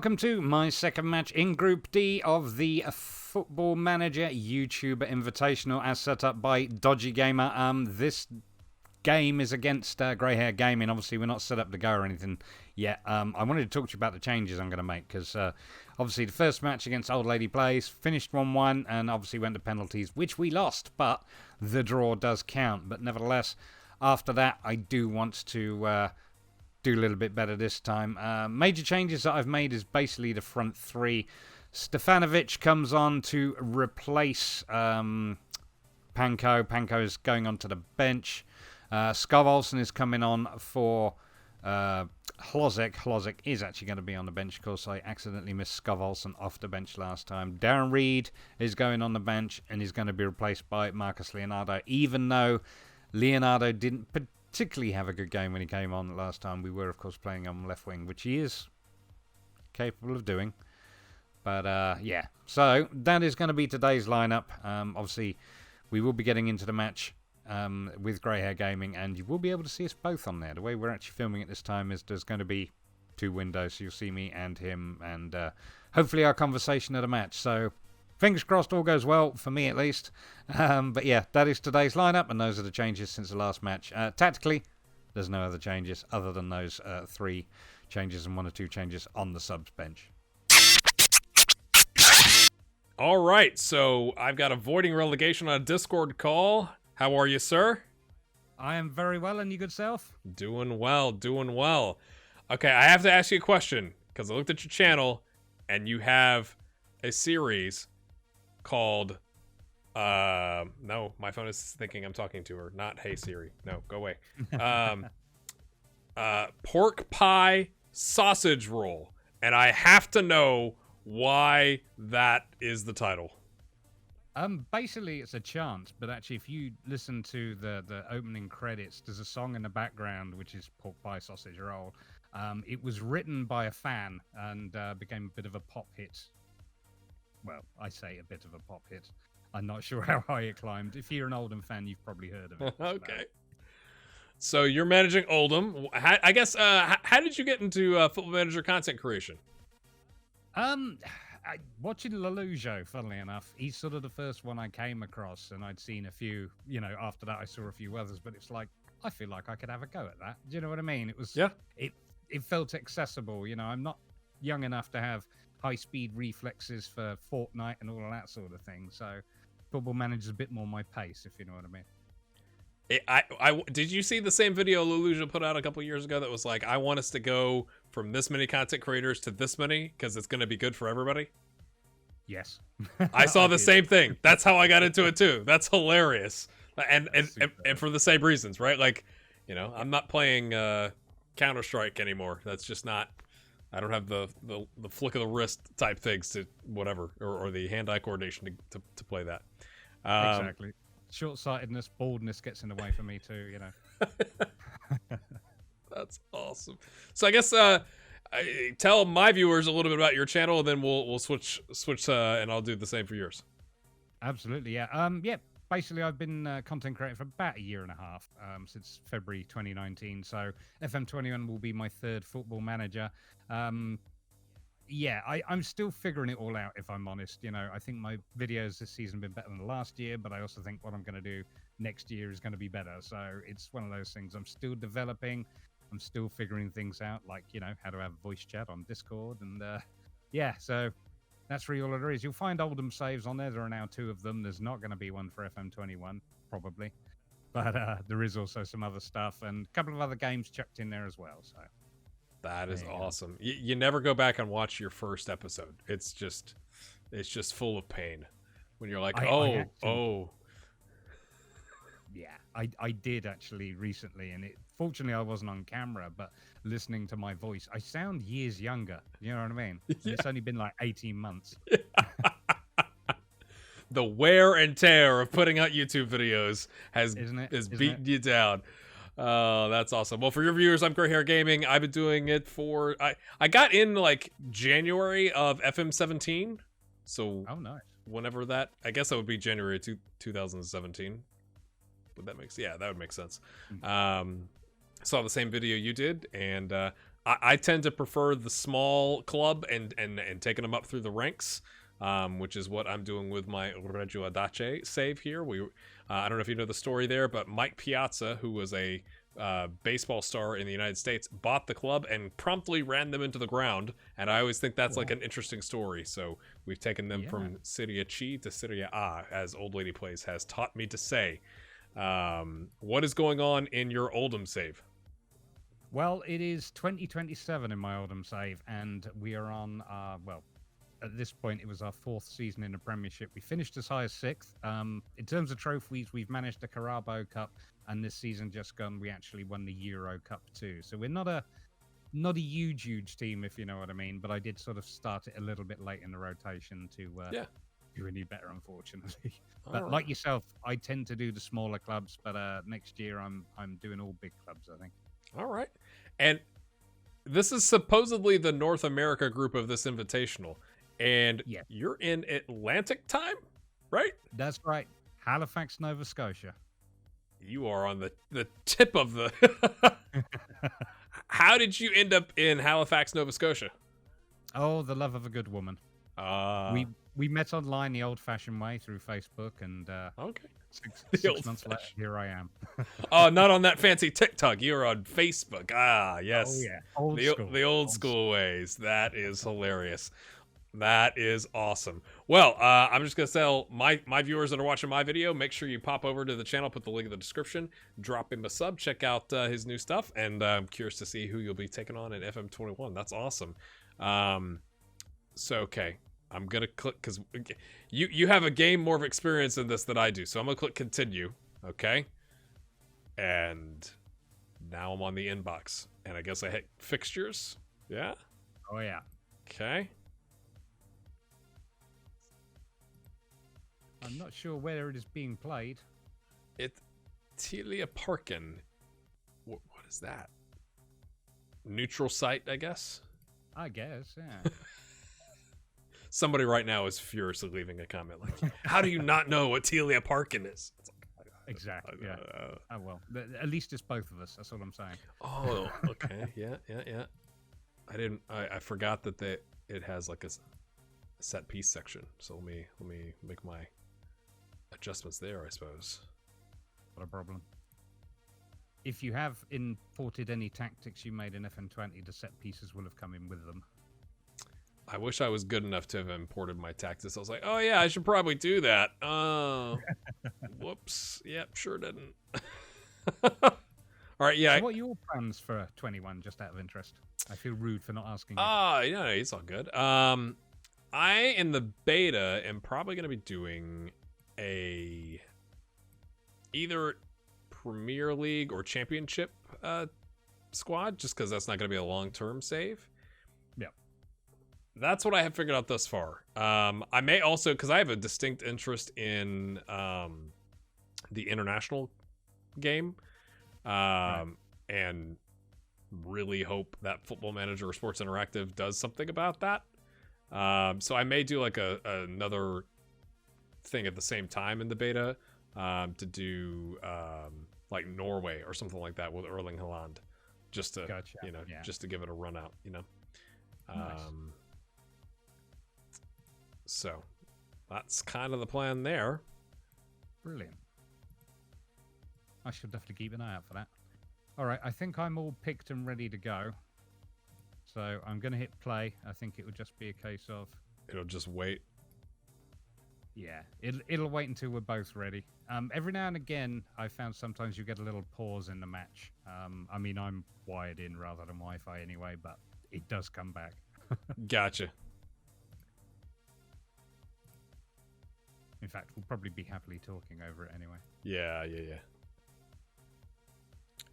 welcome to my second match in Group D of the Football Manager YouTuber Invitational as set up by Dodgy Gamer. This game is against GrayHairGaming. Obviously, we're not set up to go or anything yet. I wanted to talk to you about the changes I'm going to make because obviously the first match against Old Lady Plays finished 1-1 and obviously went to penalties, which we lost, but the draw does count. But nevertheless, after that, I do want to do a little bit better this time. Major changes that I've made is basically the front three. Stefanovic comes on to replace Panko. Panko is going on to the bench. Skov Olsen is coming on for Hlozek. Hlozek is actually going to be on the bench. Of course, I accidentally missed Skov Olsen off the bench last time. Darren Reed is going on the bench and he's going to be replaced by Marcus Leonardo, even though Leonardo didn't particularly have a good game when he came on last time. We were, of course, playing on left wing, which he is capable of doing. But, yeah. So, that is going to be today's lineup. Obviously, we will be getting into the match with GrayHairGaming, and you will be able to see us both on there. The way we're actually filming it this time is there's going to be two windows, so you'll see me and him, and hopefully our conversation at a match. So, fingers crossed all goes well, for me at least. But yeah, that is today's lineup, and those are the changes since the last match. Tactically, there's no other changes other than those three changes and one or two changes on the subs bench. All right, so I've got avoiding relegation on a Discord call. How are you, sir? I am very well, and you good self? Doing well, doing well. Okay, I have to ask you a question, because I looked at your channel, and you have a series called no, my phone is thinking I'm talking to her, not Hey Siri. No, go away. Pork pie sausage roll, and I have to know why that is the title. Basically it's a chant, but actually if you listen to the opening credits, there's a song in the background which is Pork Pie Sausage Roll. It was written by a fan and became a bit of a pop hit. Well, I say a bit of a pop hit. I'm not sure how high it climbed. If you're an Oldham fan, you've probably heard of it. Okay. So you're managing Oldham. I guess, how did you get into Football Manager content creation? Watching Lelujo, funnily enough, he's sort of the first one I came across, and I'd seen a few, after that I saw a few others, but it's like, I feel like I could have a go at that. Do you know what I mean? It was, yeah. It felt accessible, I'm not young enough to have high-speed reflexes for Fortnite and all of that sort of thing, so Football Manager's a bit more my pace, if you know what I mean. Did you see the same video Leluja put out a couple years ago that was like, I want us to go from this many content creators to this many because it's going to be good for everybody? Yes. I saw the same thing. That's how I got into it too. That's hilarious. And for the same reasons, right? Like, I'm not playing Counter-Strike anymore. That's just not, I don't have the flick of the wrist type things to whatever, or the hand-eye coordination to play that. Exactly. Short-sightedness, baldness gets in the way for me too, That's awesome. So I guess tell my viewers a little bit about your channel, and then we'll switch, and I'll do the same for yours. Absolutely, yeah. Yeah. Basically, I've been content creating for about a year and a half, since February 2019. So FM21 will be my third Football Manager. Yeah, I'm still figuring it all out, if I'm honest. I think my videos this season have been better than last year, but I also think what I'm going to do next year is going to be better. So it's one of those things I'm still developing. I'm still figuring things out, like, how to have voice chat on Discord. And yeah, so that's really all it is. You'll find Oldham saves on there. There are now 2 of them. There's not going to be one for FM21, probably. But there is also some other stuff and a couple of other games chucked in there as well. So that is awesome. You never go back and watch your first episode. It's just full of pain when you're like, oh. Yeah, I did actually recently, and fortunately I wasn't on camera, but listening to my voice, I sound years younger. You know what I mean? Yeah. It's only been like 18 months. The wear and tear of putting out YouTube videos has beaten you down. That's awesome. Well, for your viewers, I'm GrayHairGaming. I've been doing it for I got in like January of FM17. So nice. Whenever that, I guess that would be January 2017. But that would make sense. Saw the same video you did, and I tend to prefer the small club and taking them up through the ranks, which is what I'm doing with my Reggina save here. I don't know if you know the story there, but Mike Piazza, who was a baseball star in the United States, bought the club and promptly ran them into the ground. And I always think that's like an interesting story. So we've taken them from Serie C to Serie A, as Old Lady Plays has taught me to say. What is going on in your Oldham save? Well, it is 2027 in my Oldham save, and we are on, well, at this point, it was our 4th season in the Premiership. We finished as high as 6th. In terms of trophies, we've managed the Carabao Cup, and this season just gone, we actually won the Euro Cup too. So we're not a huge team, if you know what I mean, but I did sort of start it a little bit late in the rotation to do any better, unfortunately. But like yourself, I tend to do the smaller clubs, but next year I'm doing all big clubs, I think. All right. And this is supposedly the North America group of this invitational. And you're in Atlantic time, right? That's right. Halifax, Nova Scotia. You are on the tip of the... How did you end up in Halifax, Nova Scotia? Oh, the love of a good woman. We met online the old-fashioned way through Facebook, and okay. Six months later, here I am. Oh, not on that fancy TikTok. You're on Facebook. Ah, yes. Oh, yeah. The old school ways. That is hilarious. That is awesome. Well, I'm just going to tell my viewers that are watching my video, make sure you pop over to the channel, put the link in the description, drop him a sub, check out his new stuff, and I'm curious to see who you'll be taking on in FM21. That's awesome. So, okay. I'm going to click, because you have a game more of experience in this than I do. So I'm going to click continue. Okay. And now I'm on the inbox. And I guess I hit fixtures. Yeah. Oh, yeah. Okay. I'm not sure where it is being played. It's Telia Parkin. What is that? Neutral site, I guess? I guess, yeah. Somebody right now is furiously leaving a comment like, how do you not know what Telia Parkin is? It's like, exactly, yeah. Oh, well. At least it's both of us. That's all I'm saying. Oh, okay. Yeah. I forgot that it has like a set piece section. So let me make my adjustments there, I suppose. Not a problem. If you have imported any tactics you made in FN20, the set pieces will have come in with them. I wish I was good enough to have imported my tactics. I was like, oh yeah, I should probably do that. Oh, whoops. Yep, sure didn't. All right, yeah. So what are your plans for 21, just out of interest? I feel rude for not asking you. Yeah, it's all good. I, in the beta, am probably going to be doing either Premier League or Championship squad, just because that's not going to be a long-term save. That's what I have figured out thus far. I may also, because I have a distinct interest in the international game, and really hope that Football Manager or Sports Interactive does something about that. So I may do like another thing at the same time in the beta to do like Norway or something like that with Erling Haaland, just to just to give it a run out, Nice. So that's kind of the plan there. Brilliant. I should definitely keep an eye out for that. All right, I think I'm all picked and ready to go. So I'm going to hit play. I think it would just be a case of... It'll just wait. Yeah, it'll wait until we're both ready. Every now and again, I found sometimes you get a little pause in the match. I mean, I'm wired in rather than Wi-Fi anyway, but it does come back. Gotcha. In fact, we'll probably be happily talking over it anyway. Yeah.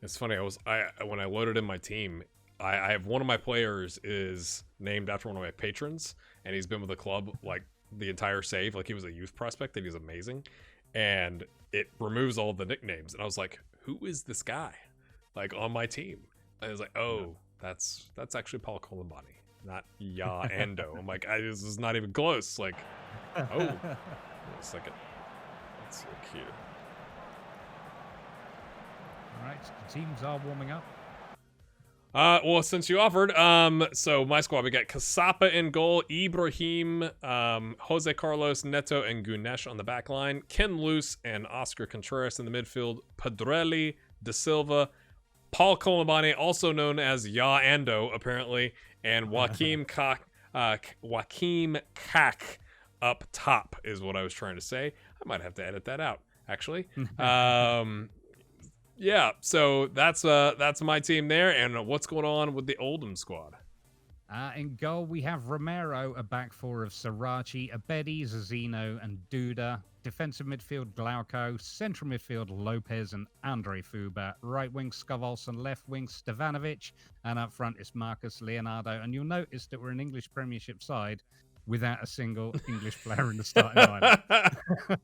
It's funny. When I loaded in my team, I have one of my players is named after one of my patrons, and he's been with the club like the entire save. Like he was a youth prospect, and he's amazing. And it removes all the nicknames, and I was like, "Who is this guy?" Like on my team. And I was like, "Oh, that's actually Paul Colombani, not Ya Ando." I'm like, this is not even close. Like, oh. Wait a second. Let's look here. All right, the teams are warming up. Well, since you offered, so my squad, we got Casapa in goal, Ibrahim, Jose Carlos, Neto, and Gunesh on the back line, Ken Luce and Oscar Contreras in the midfield, Pedrelli, De Silva, Paul Colombani, also known as Ya Ando, apparently, and Joaquim Kak up top is what I was trying to say. I might have to edit that out, actually. Yeah, so that's my team there. And what's going on with the Oldham squad? In goal, we have Romero, a back four of Sirachi, Abedi, Zazino, and Duda. Defensive midfield, Glauco. Central midfield, Lopez and Andre Fuba. Right wing, Skovolson. Left wing, Stevanovic. And up front is Marcus Leonardo. And you'll notice that we're an English Premiership side without a single English player in the starting lineup.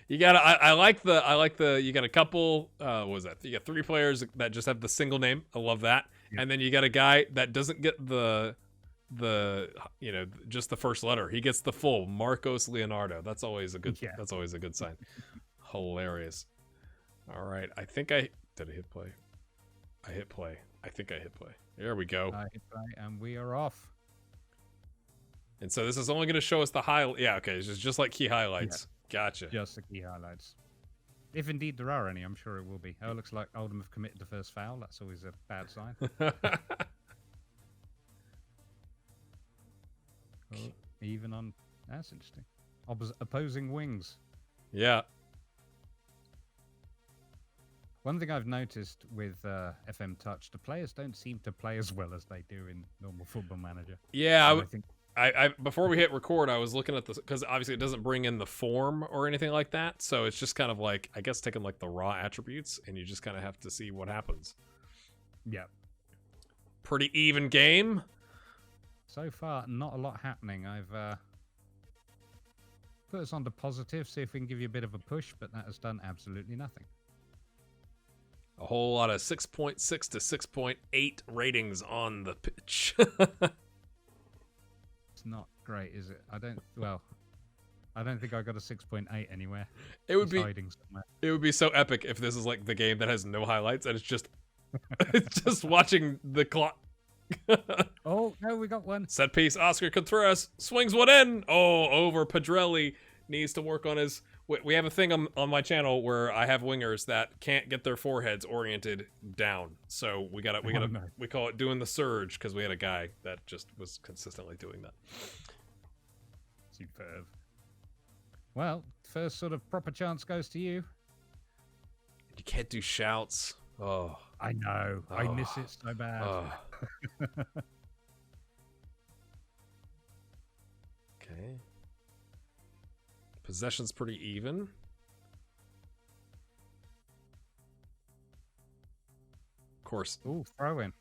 You got I like the you got a couple what was that? You got 3 players that just have the single name. I love that. Yeah. And then you got a guy that doesn't get the just the first letter. He gets the full Marcos Leonardo. That's always a good sign. Hilarious. All right. I think I hit play. I hit play. I think I hit play. There we go. I hit play and we are off. And so this is only going to show us the highlight. Yeah, okay. It's just like key highlights. Yeah. Gotcha. Just the key highlights. If indeed there are any, I'm sure it will be. Oh, it looks like Oldham have committed the first foul. That's always a bad sign. Oh, even on... That's interesting. Opposing wings. Yeah. One thing I've noticed with FM Touch, the players don't seem to play as well as they do in normal Football Manager. Yeah, I think... I before we hit record, I was looking at this because obviously it doesn't bring in the form or anything like that, so it's just kind of like, I guess, taking like the raw attributes, and you just kind of have to see what happens. Yeah. Pretty even game. So far, not a lot happening. I've put us on to positive, see if we can give you a bit of a push, but that has done absolutely nothing. A whole lot of 6.6 to 6.8 ratings on the pitch. Not great, is it? I don't think I got a 6.8 anywhere. It would be so epic if this is like the game that has no highlights and it's just watching the clock. Oh no, we got one. Set piece, Oscar Contreras swings one in. Oh, over. Pedrelli needs to work on his... We have a thing on my channel where I have wingers that can't get their foreheads oriented down. So we call it doing the surge, because we had a guy that just was consistently doing that. Superb. Well, first sort of proper chance goes to you. You can't do shouts. Oh. I know. Oh. I miss it so bad. Oh. Okay. Possession's pretty even. Of course. Ooh, throw in.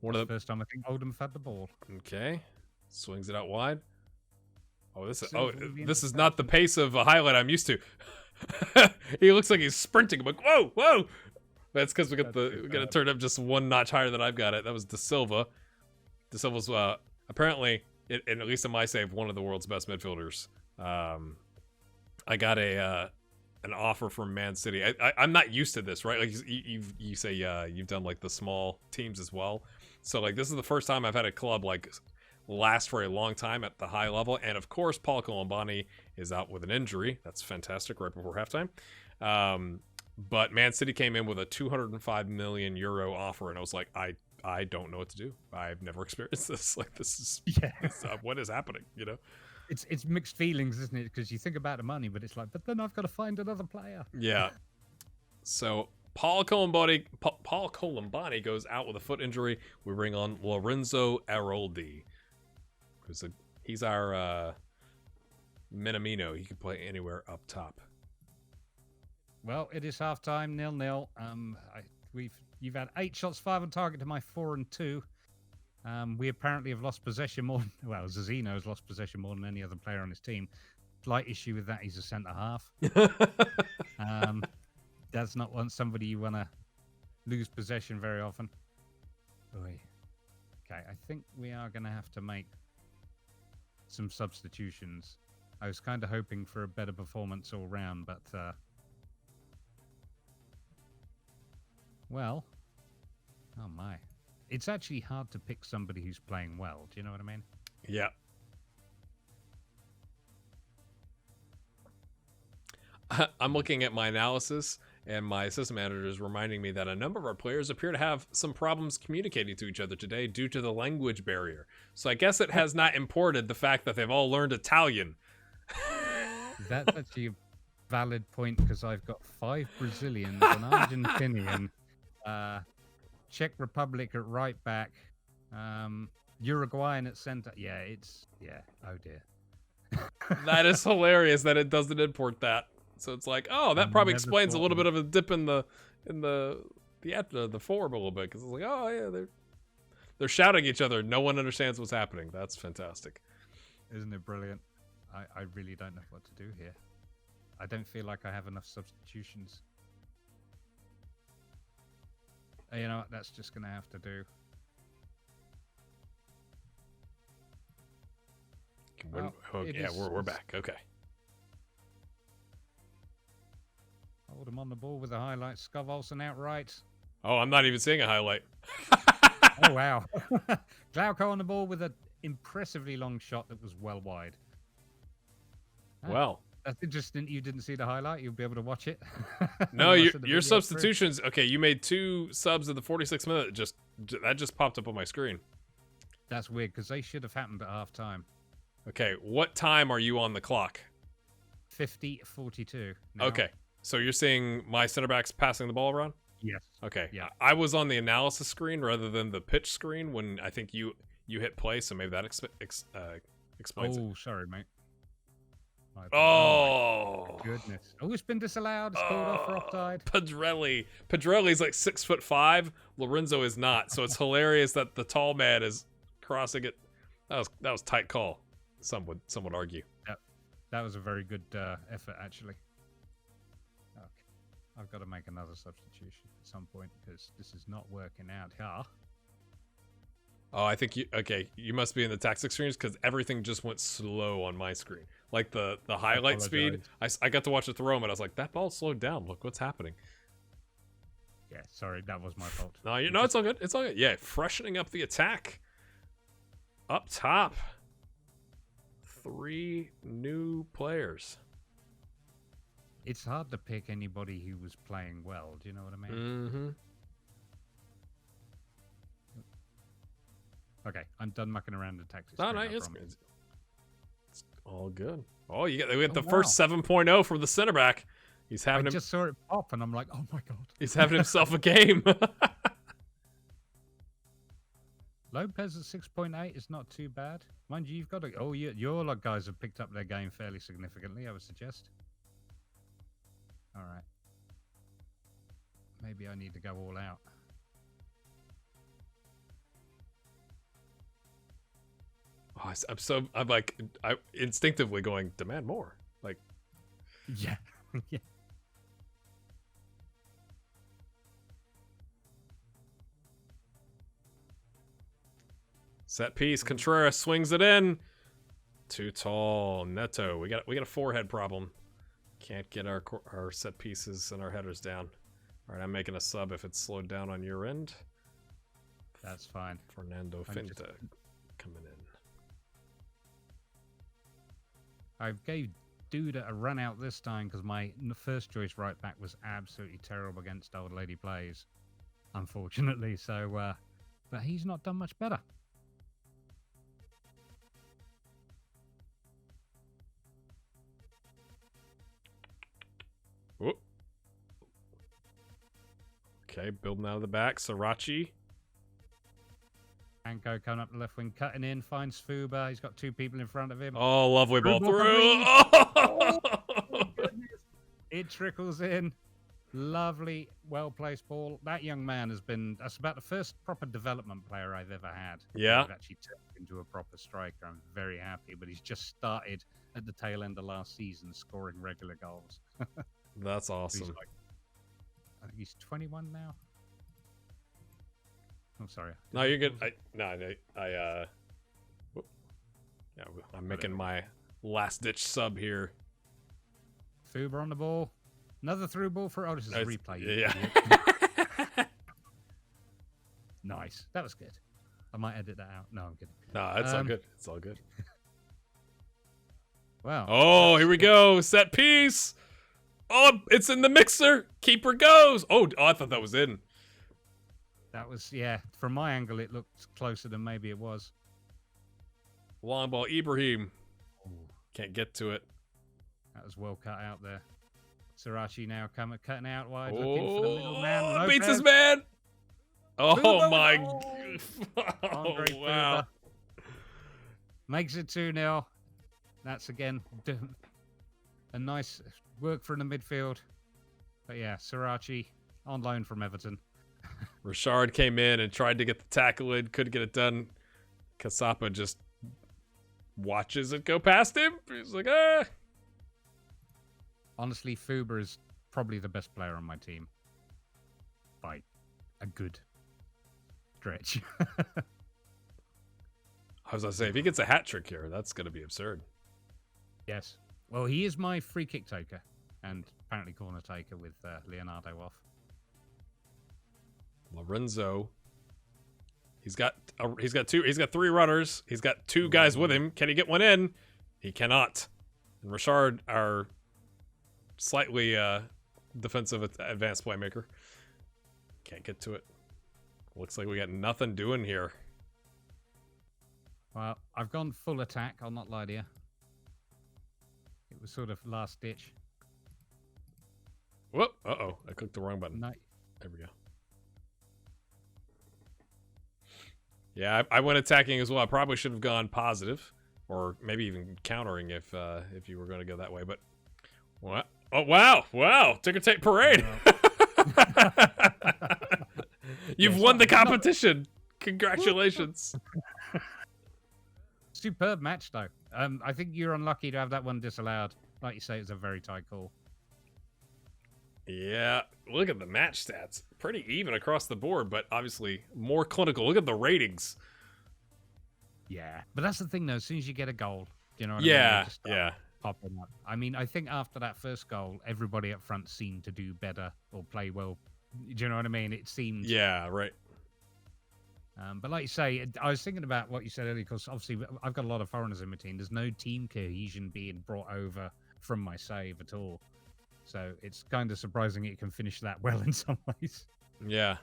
One of the first time I think Oldham have had the ball. Okay. Swings it out wide. Oh, this is not the pace of a highlight I'm used to. He looks like he's sprinting. I'm like, whoa, whoa. That's because we got to turn up just one notch higher than I've got it. That was De Silva. De Silva's apparently, at least in my save, one of the world's best midfielders. I got an offer from Man City. I'm not used to this, right? Like you say you've done like the small teams as well. So like this is the first time I've had a club like last for a long time at the high level. And of course, Paul Colombani is out with an injury. That's fantastic right before halftime. But Man City came in with a 205 million euro offer, and I was like, I don't know what to do. I've never experienced this. Like this is what is happening, you know? It's mixed feelings, isn't it? Because you think about the money, but it's like, but then I've got to find another player. Yeah. So Paul Colombani goes out with a foot injury. We bring on Lorenzo Aroldi. He's our Minamino. He can play anywhere up top. Well, it is halftime, 0-0. You've had 8 shots, 5 on target to my 4 and 2. We apparently have lost possession more. Well, Zazino has lost possession more than any other player on his team. Slight issue with that, he's a centre half. That's not somebody you want to lose possession very often. Oy. Okay, I think we are going to have to make some substitutions. I was kind of hoping for a better performance all round, but well, Oh my. It's actually hard to pick somebody who's playing well. Do you know what I mean? Yeah. I'm looking at my analysis, and my system manager is reminding me that a number of our players appear to have some problems communicating to each other today due to the language barrier. So I guess it has not imported the fact that they've all learned Italian. That's actually a valid point, because I've got 5 Brazilians, an Argentinian, Czech Republic at right back, Uruguayan at center. Yeah, oh dear. That is hilarious that it doesn't import that. So it's like, oh, that probably explains a little bit of a dip in the form a little bit, because it's like, oh yeah, they're shouting at each other. No one understands what's happening. That's fantastic. Isn't it brilliant? I really don't know what to do here. I don't feel like I have enough substitutions. You know what? That's just gonna have to do. Yeah, we're back. Okay. Oldham on the ball with the highlight. Scovolson outright. Oh, I'm not even seeing a highlight. Oh, wow. Glauco on the ball with an impressively long shot that was well wide. Well. That's interesting. You didn't see the highlight. You'll be able to watch it. No, your substitutions. Okay, you made 2 subs in the 46th minute. That just popped up on my screen. That's weird, because they should have happened at half time. Okay, what time are you on the clock? 50:42. Okay, so you're seeing my center backs passing the ball around? Yes. Okay. Yeah. I was on the analysis screen rather than the pitch screen when I think you hit play, so maybe that explains it. Oh, sorry, mate. Oh, my goodness. Oh, it's been disallowed. It's called off for offside. Pedrelli's like 6'5". Lorenzo is not, so it's hilarious that the tall man is crossing it. That was tight call. Some would argue. That was a very good effort, actually. Okay. I've got to make another substitution at some point, because this is not working out here. Oh, I think you must be in the tactics screens, because everything just went slow on my screen. Like the highlight speed, I got to watch it throw him, and I was like, that ball slowed down. Look what's happening. Yeah, sorry, that was my fault. No, it's all good. It's all good. Yeah, freshening up the attack. Up top. 3 new players. It's hard to pick anybody who was playing well. Do you know what I mean? Mm-hmm. Okay, I'm done mucking around the tactics. No, it's all good. Oh, we got the first 7.0 from the center back. I just saw it pop, and I'm like, oh my god. He's having himself a game. Lopez at 6.8 is not too bad. Mind you, you've got to... Oh, your lot guys have picked up their game fairly significantly, I would suggest. All right. Maybe I need to go all out. Oh, I'm instinctively going, demand more. Like, yeah. Yeah. Set piece. Contreras swings it in. Too tall. Neto. We got a forehead problem. Can't get our set pieces and our headers down. All right, I'm making a sub if it's slowed down on your end. That's fine. Fernando Finta coming in. I gave Duda a run out this time because my first choice right back was absolutely terrible against Old Lady Plays, unfortunately. So, but he's not done much better. Whoop. Okay, building out of the back. Sriracha. Anko coming up the left wing, cutting in, finds Fuba. He's got 2 people in front of him. Oh, lovely ball through. Oh, goodness. It trickles in. Lovely, well-placed ball. That young man that's about the first proper development player I've ever had. Yeah. I've actually turned into a proper striker. I'm very happy, but he's just started at the tail end of last season scoring regular goals. That's awesome. I think he's 21 now. I'm sorry. No, you're good. I'm making my last-ditch sub here. Fuba on the ball. Another through ball for... Oh, this is a replay. Yeah. Nice. That was good. I might edit that out. No, I'm kidding. No, it's all good. It's all good. Wow. Oh, here we go. Set piece. Oh, it's in the mixer. Keeper goes. Oh, I thought that was in. That was, yeah. From my angle, it looked closer than maybe it was. Long ball, Ibrahim. Can't get to it. That was well cut out there. Sirachi now cutting out wide, looking for the middle man. Beats his man. Oh my. Oh, wow. Makes it 2-0. That's again a nice work from the midfield. But yeah, Sirachi on loan from Everton. Richard came in and tried to get the tackle in, couldn't get it done. Kasapa just watches it go past him. He's like, ah. Honestly, Fuba is probably the best player on my team. By a good stretch. I was going to say, if he gets a hat trick here, that's going to be absurd. Yes. Well, he is my free kick taker. And apparently corner taker with Leonardo off. Lorenzo. He's got 3 runners. He's got 2 guys with him. Can he get one in? He cannot. And Richard, our slightly defensive advanced playmaker, can't get to it. Looks like we got nothing doing here. Well, I've gone full attack. I'll not lie to you. It was sort of last ditch. Whoop! Uh-oh. I clicked the wrong button. No. There we go. Yeah, I went attacking as well. I probably should have gone positive, or maybe even countering if you were going to go that way. But what? Oh wow! Ticker tape parade. You've won the competition. Congratulations. Superb match, though. I think you're unlucky to have that one disallowed. Like you say, it's a very tight call. Yeah, look at the match stats. Pretty even across the board, but obviously more clinical. Look at the ratings. Yeah, but that's the thing, though. As soon as you get a goal, you know what I mean? Yeah. Popping up. I mean, I think after that first goal, everybody up front seemed to do better or play well. Do you know what I mean? It seemed... Yeah, right. But like you say, I was thinking about what you said earlier, because obviously I've got a lot of foreigners in my team. There's no team cohesion being brought over from my save at all. So it's kind of surprising it can finish that well in some ways. Yeah.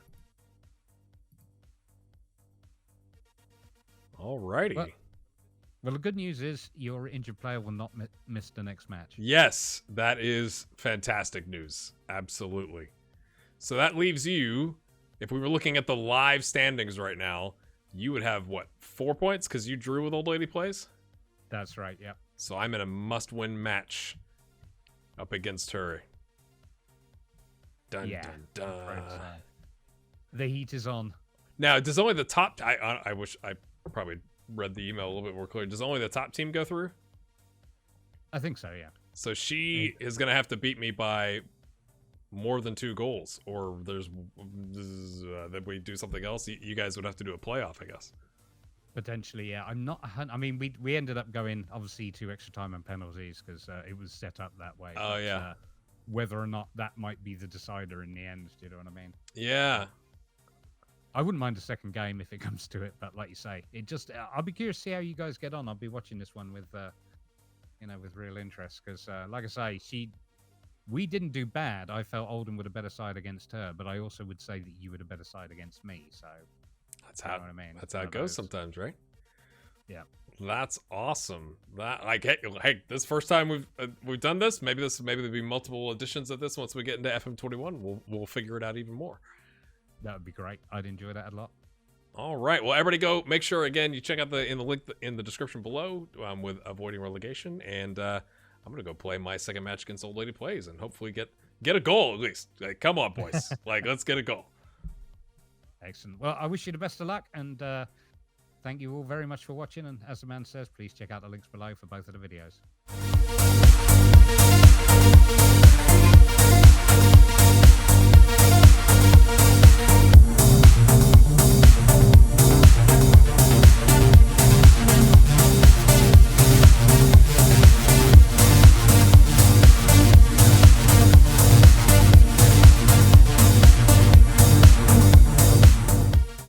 Alrighty. Well, the good news is your injured player will not miss the next match. Yes, that is fantastic news. Absolutely. So that leaves you, if we were looking at the live standings right now, you would have, what, 4 points because you drew with Old Lady Plays? That's right, yeah. So I'm in a must-win match up against her. Dun, dun, dun. The heat is on. Now, does only the top... I wish I probably read the email a little bit more clearly. Does only the top team go through? I think so, yeah. So she is going to have to beat me by more than 2 goals, or there's that we do something else. You guys would have to do a playoff, I guess. Potentially, yeah. I'm not... I mean, we ended up going, obviously, to extra time and penalties because it was set up that way. Oh, yeah. Whether or not that might be the decider in the end, do you know what I mean? Yeah. I wouldn't mind a second game if it comes to it, but like you say, it just... I'll be curious to see how you guys get on. I'll be watching this one with, with real interest because, like I say, we didn't do bad. I felt Oldham would a better side against her, but I also would say that you would a better side against me, so... That's how it goes sometimes, right? Yeah. That's awesome. That hey, this first time we've done this. Maybe there'll be multiple editions of this once we get into FM21. We'll figure it out even more. That would be great. I'd enjoy that a lot. All right. Well, everybody go make sure again you check out the link in the description below with avoiding relegation, and I'm gonna go play my second match against Old Lady Plays and hopefully get a goal at least. Like, come on, boys. Let's get a goal. Excellent. Well, I wish you the best of luck, and thank you all very much for watching. And as the man says, please check out the links below for both of the videos.